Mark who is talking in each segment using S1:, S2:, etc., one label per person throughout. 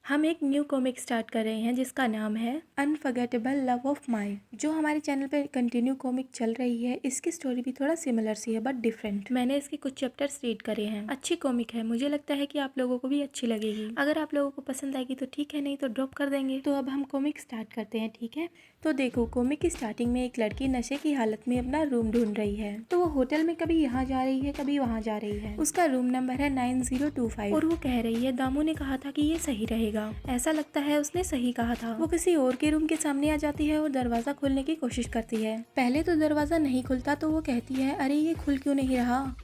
S1: हम एक new comic start कर रहे हैं जिसका नाम है अनफॉरगेटेबल लव ऑफ माई, जो हमारे चैनल पे कंटिन्यू कॉमिक चल रही है। इसकी स्टोरी भी थोड़ा सिमिलर सी है बट डिफरेंट। मैंने इसके कुछ चैप्टर्स रीड करे हैं। अच्छी कॉमिक है, मुझे लगता है कि आप लोगों को भी अच्छी लगेगी। अगर आप लोगों को पसंद आएगी तो ठीक है, नहीं तो ड्रॉप कर देंगे। तो अब हम कॉमिक स्टार्ट करते हैं, ठीक है। तो देखो, कॉमिक की स्टार्टिंग में एक लड़की नशे की हालत में अपना रूम ढूंढ रही है। तो वो होटल में कभी यहाँ जा रही है, कभी वहाँ जा रही है। उसका रूम नंबर है 9025 और वो कह रही है दामू ने कहा था कि ये सही रहेगा। ऐसा लगता है उसने सही कहा था। वो किसी और के रूम के सामने आ जाती है और दरवाजा खोलने की कोशिश करती है। पहले तो दरवाजा नहीं खुलता तो वो कहती है अरे ये खुल क्यों नहीं रहा,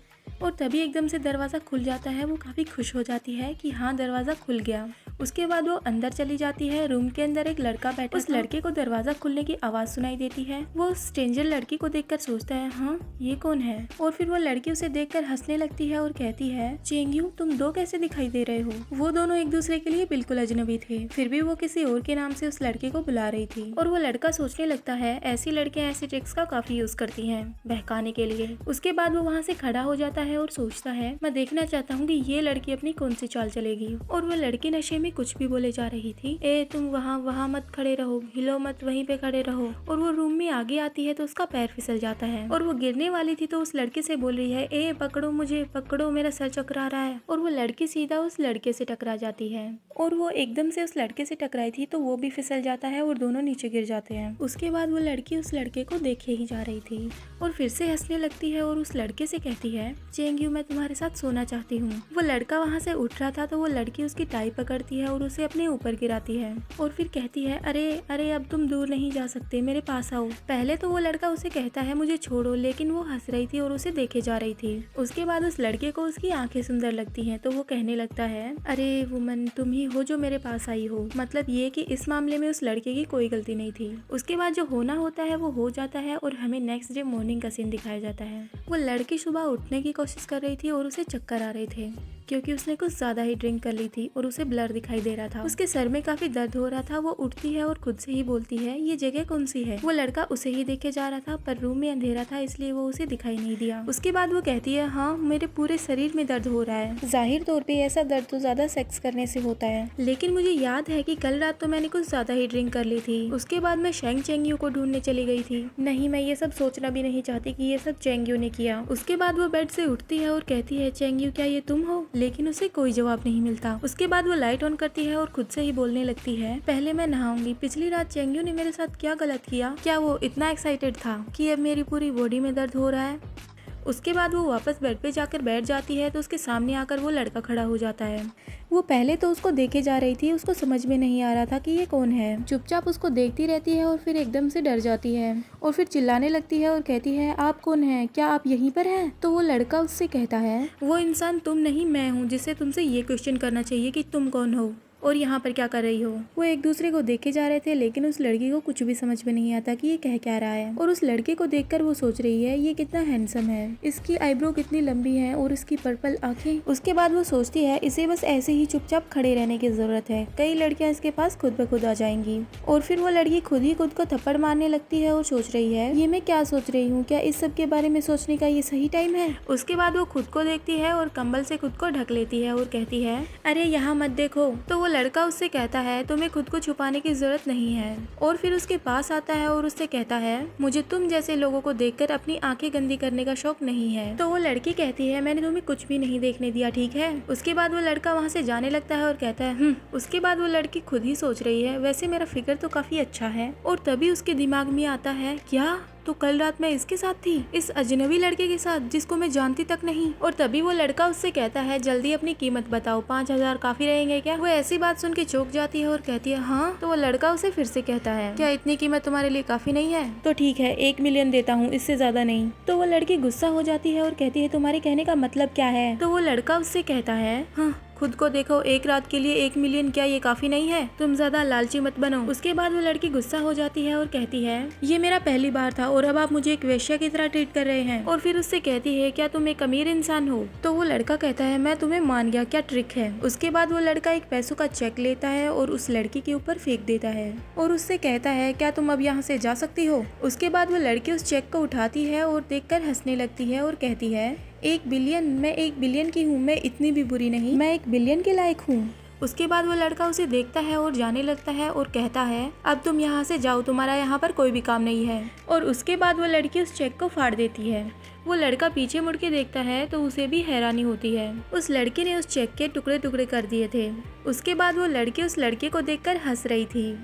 S1: और तभी एकदम से दरवाजा खुल जाता है। वो काफी खुश हो जाती है कि हाँ दरवाजा खुल गया। उसके बाद वो अंदर चली जाती है। रूम के अंदर एक लड़का बैठा। उस लड़के को दरवाजा खुलने की आवाज सुनाई देती है। वो स्ट्रेंजर लड़की को देखकर सोचता है हाँ ये कौन है, और फिर वो लड़की उसे देखकर हंसने लगती है और कहती है चेंग्यू तुम दो कैसे दिखाई दे रहे हो। वो दोनों एक दूसरे के लिए बिल्कुल अजनबी थे, फिर भी वो किसी और के नाम से उस लड़के को बुला रही थी। और वो लड़का सोचने लगता है ऐसी लड़कियां ऐसी ट्रिक्स का काफी यूज करती हैं बहकाने के लिए। उसके बाद वो वहाँ से खड़ा हो जाता है और सोचता है मैं देखना चाहता हूँ कि ये लड़की अपनी कौन सी चाल चलेगी। और वो लड़की नशे में कुछ भी बोले जा रही थी। ए तुम वहाँ मत खड़े रहो, हिलो मत, वहीं पे खड़े रहो। और वो रूम में आगे आती है तो उसका पैर फिसल जाता है और वो गिरने वाली थी तो उस लड़के से बोल रही है ए पकड़ो मुझे, पकड़ो, मेरा सर चकरा रहा है। और वो लड़की सीधा उस लड़के से टकरा जाती है और वो एकदम से उस लड़के से टकराई थी तो वो भी फिसल जाता है और दोनों नीचे गिर जाते हैं। उसके बाद वो लड़की उस लड़के को देखे ही जा रही थी और फिर से हंसने लगती है और उस लड़के से कहती है चेंग्यू मैं तुम्हारे साथ सोना चाहती हूँ। वो लड़का वहाँ से उठ रहा था तो वो लड़की उसकी टाई पकड़ती है और उसे अपने ऊपर गिराती है और फिर कहती है अरे अरे अब तुम दूर नहीं जा सकते, मेरे पास आओ। पहले तो वो लड़का उसे कहता है मुझे छोड़ो, लेकिन वो हंस रही थी और उसे देखे जा रही थी। उसके बाद उस लड़के को उसकी आंखें सुंदर लगती हैं तो वो कहने लगता है अरे वुमन तुम ही हो जो मेरे पास आई हो। मतलब ये कि इस मामले में उस लड़के की कोई गलती नहीं थी। उसके बाद जो होना होता है वो हो जाता है और हमें नेक्स्ट डे मॉर्निंग का सीन दिखाया जाता है। वो लड़की सुबह उठने की कोशिश कर रही थी और उसे चक्कर आ रहे थे क्योंकि उसने कुछ ज्यादा ही ड्रिंक कर ली थी और उसे ब्लर दिखाई दे रहा था। उसके सर में काफी दर्द हो रहा था। वो उठती है और खुद से ही बोलती है ये जगह कौन सी है। वो लड़का उसे ही देखे जा रहा था पर रूम में अंधेरा था इसलिए वो उसे दिखाई नहीं दिया। उसके बाद वो कहती है हाँ मेरे पूरे शरीर में दर्द हो रहा है। जाहिर तौर पे ऐसा दर्द तो ज्यादा सेक्स करने से होता है, लेकिन मुझे याद है कि कल रात तो मैंने कुछ ज्यादा ही ड्रिंक कर ली थी। उसके बाद मैं शेंग चेंग्यू को ढूंढने चली गई थी। नहीं, मैं ये सब सोचना भी नहीं चाहती कि ये सब चेंग्यू ने किया। उसके बाद वो बेड से उठती है और कहती है चेंग्यू क्या ये तुम हो, लेकिन उसे कोई जवाब नहीं मिलता। उसके बाद वो लाइट ऑन करती है और खुद से ही बोलने लगती है पहले मैं नहाऊंगी, पिछली रात चेंग्यू ने मेरे साथ क्या गलत किया, क्या वो इतना एक्साइटेड था कि अब मेरी पूरी बॉडी में दर्द हो रहा है। उसके बाद वो वापस बेड पे जाकर बैठ जाती है तो उसके सामने आकर वो लड़का खड़ा हो जाता है। वो पहले तो उसको देखे जा रही थी, उसको समझ में नहीं आ रहा था कि ये कौन है। चुपचाप उसको देखती रहती है और फिर एकदम से डर जाती है और फिर चिल्लाने लगती है और कहती है आप कौन हैं, क्या आप यहीं पर हैं। तो वो लड़का उससे कहता है वो इंसान तुम नहीं मैं हूँ जिससे तुमसे ये क्वेश्चन करना चाहिए कि तुम कौन हो और यहाँ पर क्या कर रही हो। वो एक दूसरे को देखे जा रहे थे लेकिन उस लड़की को कुछ भी समझ में नहीं आता कि ये कह क्या रहा है। और उस लड़के को देखकर वो सोच रही है ये कितना हैंडसम है, इसकी आईब्रो कितनी लंबी है और इसकी पर्पल आंखें। उसके बाद वो सोचती है इसे बस ऐसे ही चुपचाप खड़े रहने की जरूरत है, कई लड़कियां इसके पास खुद ब खुद आ जाएंगी। और फिर वो लड़की खुद ही खुद को थप्पड़ मारने लगती है और सोच रही है ये मैं क्या सोच रही हूँ, क्या इस सब के बारे में सोचने का ये सही टाइम है। उसके बाद वो खुद को देखती है और कंबल से खुद को ढक लेती है और कहती है अरे यहाँ मत देखो। तो वो लड़का उससे कहता है तुम्हें खुद को छुपाने की जरूरत नहीं है, और फिर उसके पास आता है और उससे कहता है मुझे तुम जैसे लोगों को देखकर अपनी आंखें गंदी करने का शौक नहीं है। तो वो लड़की कहती है मैंने तुम्हें कुछ भी नहीं देखने दिया, ठीक है। उसके बाद वो लड़का वहाँ से जाने लगता है और कहता है उसके बाद वो लड़की खुद ही सोच रही है वैसे मेरा फिगर तो काफी अच्छा है। और तभी उसके दिमाग में आता है क्या, तो कल रात मैं इसके साथ थी, इस अजनबी लड़के के साथ जिसको मैं जानती तक नहीं। और तभी वो लड़का उससे कहता है जल्दी अपनी कीमत बताओ, 5000 काफी रहेंगे क्या। वो ऐसी बात सुन के चौंक जाती है और कहती है हाँ। तो वो लड़का उसे फिर से कहता है क्या इतनी कीमत तुम्हारे लिए काफी नहीं है, तो ठीक है 1 मिलियन देता हूँ, इससे ज्यादा नहीं। तो वो लड़की गुस्सा हो जाती है और कहती है तुम्हारे कहने का मतलब क्या है। तो वो लड़का उससे कहता है हाँ खुद को देखो, एक रात के लिए 1 मिलियन क्या ये काफी नहीं है, तुम ज्यादा लालची मत बनो। उसके बाद वो लड़की गुस्सा हो जाती है और कहती है ये मेरा पहली बार था और अब आप मुझे एक वेश्या की तरह ट्रीट कर रहे हैं। और फिर उससे कहती है क्या तुम एक अमीर इंसान हो। तो वो लड़का कहता है मैं तुम्हें मान गया, क्या ट्रिक है। उसके बाद वो लड़का एक पैसों का चेक लेता है और उस लड़की के ऊपर फेंक देता है और उससे कहता है क्या तुम अब यहाँ से जा सकती हो। उसके बाद वो लड़की उस चेक को उठाती है और देखकर हंसने लगती है और कहती है 1 बिलियन, मैं 1 बिलियन की हूँ, मैं इतनी भी बुरी नहीं, मैं 1 बिलियन के लायक हूँ। उसके बाद वो लड़का उसे देखता है और जाने लगता है और कहता है अब तुम यहाँ से जाओ, तुम्हारा यहाँ पर कोई भी काम नहीं है। और उसके बाद वो लड़की उस चेक को फाड़ देती है। वो लड़का पीछे मुड़ के देखता है तो उसे भी हैरानी होती है। उस लड़के ने उस चेक के टुकड़े टुकड़े कर दिए थे। उसके बाद वो लड़की उस लड़के को देखकर हंस रही थी।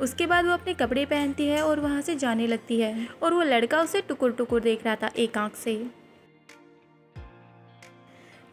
S1: उसके बाद वो अपने कपड़े पहनती है और वहाँ से जाने लगती है और वो लड़का उसे टुकुर टुकुर देख रहा था एक आंख से।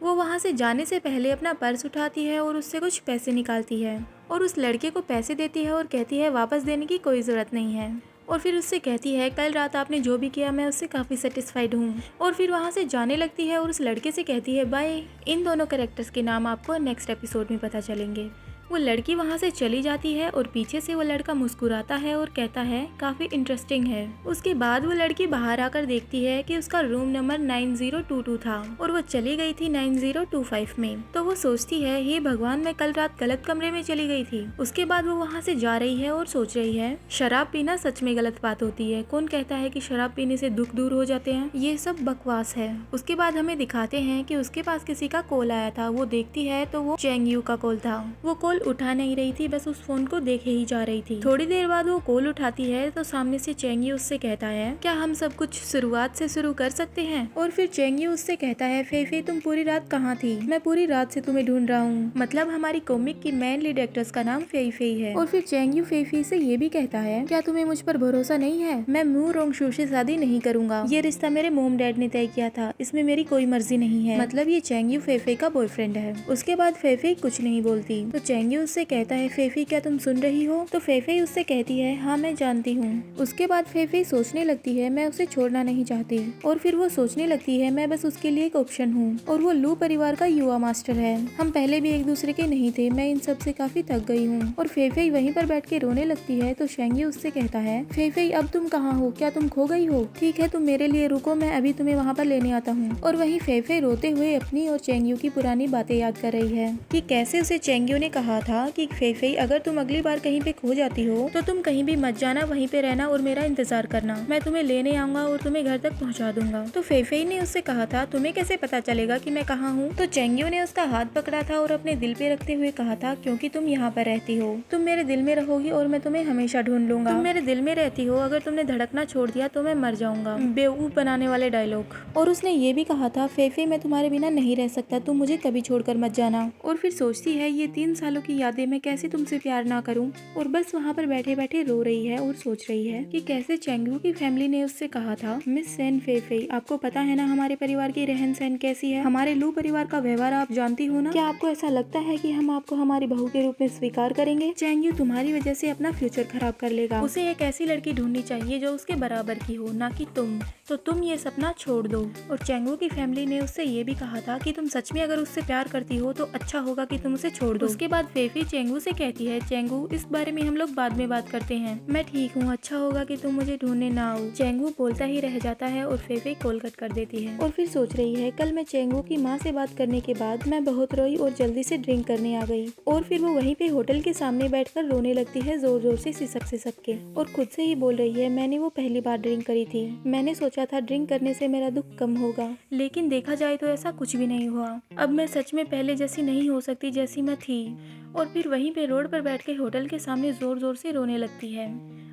S1: वो वहाँ से जाने से पहले अपना पर्स उठाती है और उससे कुछ पैसे निकालती है और उस लड़के को पैसे देती है और कहती है वापस देने की कोई ज़रूरत नहीं है। और फिर उससे कहती है कल रात आपने जो भी किया मैं उससे काफ़ी सेटिस्फाइड हूँ। और फिर वहाँ से जाने लगती है और उस लड़के से कहती है बाय। इन दोनों कैरेक्टर्स के नाम आपको नेक्स्ट एपिसोड में पता चलेंगे। वो लड़की वहाँ से चली जाती है और पीछे से वो लड़का मुस्कुराता है और कहता है काफ़ी इंटरेस्टिंग है। उसके बाद वो लड़की बाहर आकर देखती है कि उसका रूम नंबर 9022 था और वो चली गई थी 9025 में। तो वो सोचती है हे भगवान, मैं कल रात गलत कमरे में चली गई थी। उसके बाद वो वहाँ से जा रही है और सोच रही है शराब पीना सच में गलत बात होती है। कौन कहता है कि शराब पीने से दुख दूर हो जाते हैं, ये सब बकवास है। उसके बाद हमें दिखाते हैं कि उसके पास किसी का कॉल आया था। वो देखती है तो वो चेंग यू का कॉल था। वो कॉल उठा नहीं रही थी, बस उस फोन को देखे ही जा रही थी। थोड़ी देर बाद वो कॉल उठाती है तो सामने से चेंग यू उससे कहता है क्या हम सब कुछ शुरुआत से शुरू कर सकते हैं। और फिर चेंग यू उससे कहता है फेफे तुम पूरी रात कहाँ थी, मैं पूरी रात से तुम्हें ढूंढ रहा हूँ। मतलब हमारी कॉमिक की मेन लीड एक्ट्रेस का नाम फेफे है। और फिर चेंग यू फेफे से ये भी कहता है क्या तुम्हें मुझ पर भरोसा नहीं है, मैं मू रोंगशू से शादी नहीं करूंगा। ये रिश्ता मेरे मोम डैड ने तय किया था, इसमें मेरी कोई मर्जी नहीं है। मतलब ये चेंग यू फेफे का बॉयफ्रेंड है। उसके बाद फेफे कुछ नहीं बोलती तो चेंग यू उससे कहता है फेफे क्या तुम सुन रही हो। तो फेफे उससे कहती है हाँ मैं जानती हूँ। उसके बाद फेफे सोचने लगती है मैं उसे छोड़ना नहीं चाहती। और फिर वो सोचने लगती है मैं बस उसके लिए एक ऑप्शन हूँ। और वो लू परिवार का युवा मास्टर है। हम पहले भी एक दूसरे के नहीं थे, मैं इन सब से काफी थक गई हूँ। और फेफे वहीं पर बैठ के रोने लगती है तो शेंगी उससे कहता है फेफे अब तुम कहाँ हो, क्या तुम खो गई हो। ठीक है तुम मेरे लिए रुको, मैं अभी तुम्हें वहाँ पर लेने आता हूँ। और वहीं फेफे रोते हुए अपनी और चेंगयू की पुरानी बातें याद कर रही है कि कैसे उसे चेंगयू ने कहा था कि फेफे अगर तुम अगली बार कहीं पे खो जाती हो तो तुम कहीं भी मत जाना, वहीं पे रहना और मेरा इंतजार करना, मैं तुम्हें लेने आऊंगा और तुम्हें घर तक पहुंचा दूंगा। तो फेफे ने उससे कहा था तुम्हें कैसे पता चलेगा कि मैं कहाँ हूँ। तो चेंगयू ने उसका हाथ पकड़ा था और अपने दिल पे रखते हुए कहा था क्योंकि तुम यहाँ पर रहती हो, तुम मेरे दिल में रहोगी और मैं तुम्हें हमेशा ढूंढ लूंगा। तुम मेरे दिल में रहती हो, अगर तुमने धड़कना छोड़ दिया तो मैं मर जाऊंगा। बेवकूफ बनाने वाले डायलॉग। और उसने ये भी कहा था फेफे मैं तुम्हारे बिना नहीं रह सकता, तुम मुझे कभी छोड़कर मत जाना। और फिर सोचती है ये 3 सालों की यादें, मैं कैसे तुमसे प्यार ना करूं। और बस वहाँ पर बैठे बैठे रो रही है और सोच रही है कि कैसे चेंगू की फैमिली ने उससे कहा था मिस सेन फेफे आपको पता है ना हमारे परिवार की रहन सहन कैसी है, हमारे लू परिवार का व्यवहार आप जानती हो ना, क्या आपको ऐसा लगता है कि हम आपको हमारी बहू के रूप में स्वीकार करेंगे। चेंगू तुम्हारी वजह से अपना फ्यूचर खराब कर लेगा, उसे एक ऐसी लड़की ढूंढनी चाहिए जो उसके बराबर की हो, ना कि तुम। तो तुम ये सपना छोड़ दो। और चेंगू की फैमिली ने उससे ये भी कहा था कि तुम सच में अगर उससे प्यार करती हो तो अच्छा होगा कि तुम उसे छोड़ दो। उसके बाद फेफी चेंगू से कहती है चेंगू इस बारे में हम लोग बाद में बात करते हैं, मैं ठीक हूँ, अच्छा होगा कि तुम मुझे ढूंढने ना आओ। चेंगू बोलता ही रह जाता है और फेफे कॉल कट कर देती है। और फिर सोच रही है कल मैं चेंगू की माँ से बात करने के बाद मैं बहुत रोई और जल्दी से ड्रिंक करने आ गई। और फिर वो वहीं पे होटल के सामने बैठकर रोने लगती है जोर जोर से सिसक के और खुद से ही बोल रही है मैंने वो पहली बार ड्रिंक करी थी, मैंने सोचा था ड्रिंक करने से मेरा दुख कम होगा, लेकिन देखा जाए तो ऐसा कुछ भी नहीं हुआ। अब मैं सच में पहले जैसी नहीं हो सकती जैसी मैं थी। और फिर वहीं पे रोड पर बैठ के होटल के सामने जोर जोर से रोने लगती है।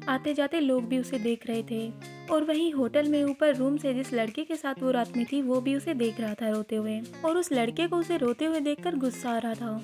S1: आते जाते लोग भी उसे देख रहे थे। और वहीं होटल में ऊपर रूम से जिस लड़के के साथ वो रात में थी वो भी उसे देख रहा था रोते हुए। और उस लड़के को उसे रोते हुए देखकर गुस्सा आ रहा था।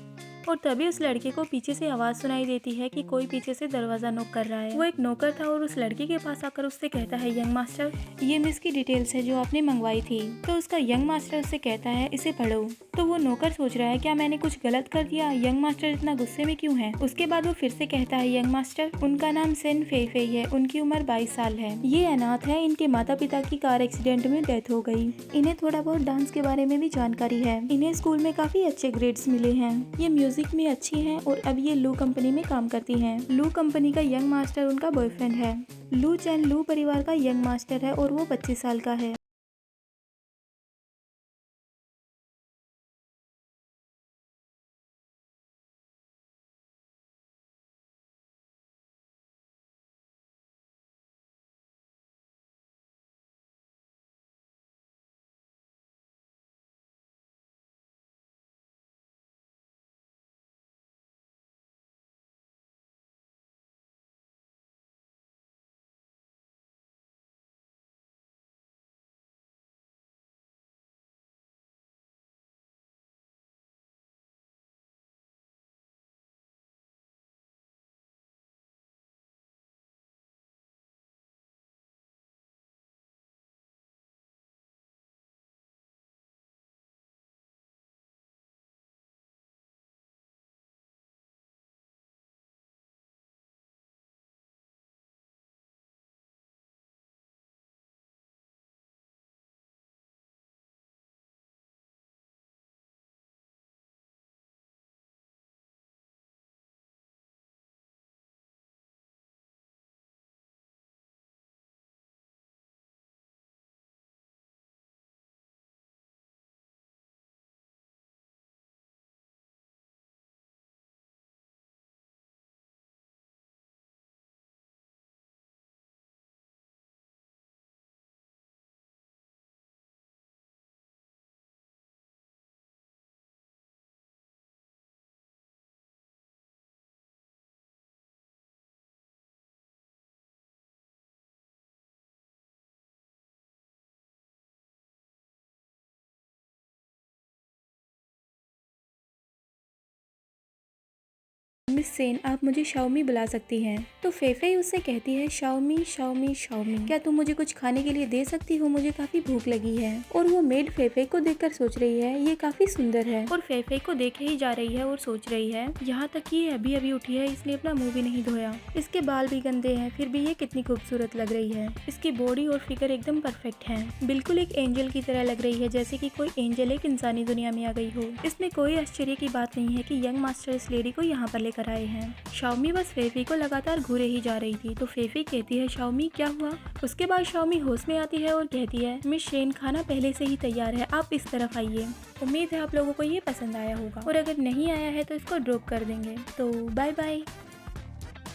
S1: और तभी उस लड़के को पीछे से आवाज सुनाई देती है कि कोई पीछे से दरवाजा नॉक कर रहा है। वो एक नौकर था और उस लड़के के पास आकर उससे कहता है यंग मास्टर ये मिस की डिटेल्स है जो आपने मंगवाई थी। तो उसका यंग मास्टर उससे कहता है इसे पढ़ो। तो वो नौकर सोच रहा है क्या मैंने कुछ गलत कर दिया, यंग मास्टर इतना गुस्से में क्यों है। उसके बाद वो फिर से कहता है यंग मास्टर उनका नाम सेन फेफे है, उनकी उम्र 22 साल है, ये अनाथ है, इनके माता पिता की कार एक्सीडेंट में डेथ हो गई, इन्हें थोड़ा बहुत डांस के बारे में भी जानकारी है, इन्हें स्कूल में काफी अच्छे ग्रेड्स मिले हैं, ये म्यूजिक में अच्छी हैं और अब ये लू कंपनी में काम करती हैं। लू कंपनी का यंग मास्टर उनका बॉयफ्रेंड है। लू चैन लू परिवार का यंग मास्टर है और वो 25 साल का है। मिस सेन, आप मुझे शाओमी बुला सकती हैं। तो फेफे उससे कहती है शाओमी शाओमी शाओमी, क्या तुम मुझे कुछ खाने के लिए दे सकती हो, मुझे काफी भूख लगी है। और वो मेड फेफे को देखकर सोच रही है ये काफी सुंदर है, और फेफे को देखे ही जा रही है और सोच रही है यहाँ तक कि अभी अभी उठी है, इसने अपना मुंह भी नहीं धोया, इसके बाल भी गंदे हैं, फिर भी ये कितनी खूबसूरत लग रही है। इसकी बॉडी और फिगर एकदम परफेक्ट है, बिल्कुल एक एंजल की तरह लग रही है, जैसे कि कोई एंजल एक इंसानी दुनिया में आ गई हो। इसमें कोई आश्चर्य की बात नहीं है कि यंग मास्टर इस लेडी को यहाँ पर लेकर आए हैं। शाओमी बस फेफी को लगातार घूरे ही जा रही थी, तो फेफी कहती है शाओमी क्या हुआ। उसके बाद शाओमी होश में आती है और कहती है मिस शेन, खाना पहले से ही तैयार है, आप इस तरफ आइए। उम्मीद है आप लोगों को ये पसंद आया होगा, और अगर नहीं आया है तो इसको ड्रॉप कर देंगे। तो बाय बाय।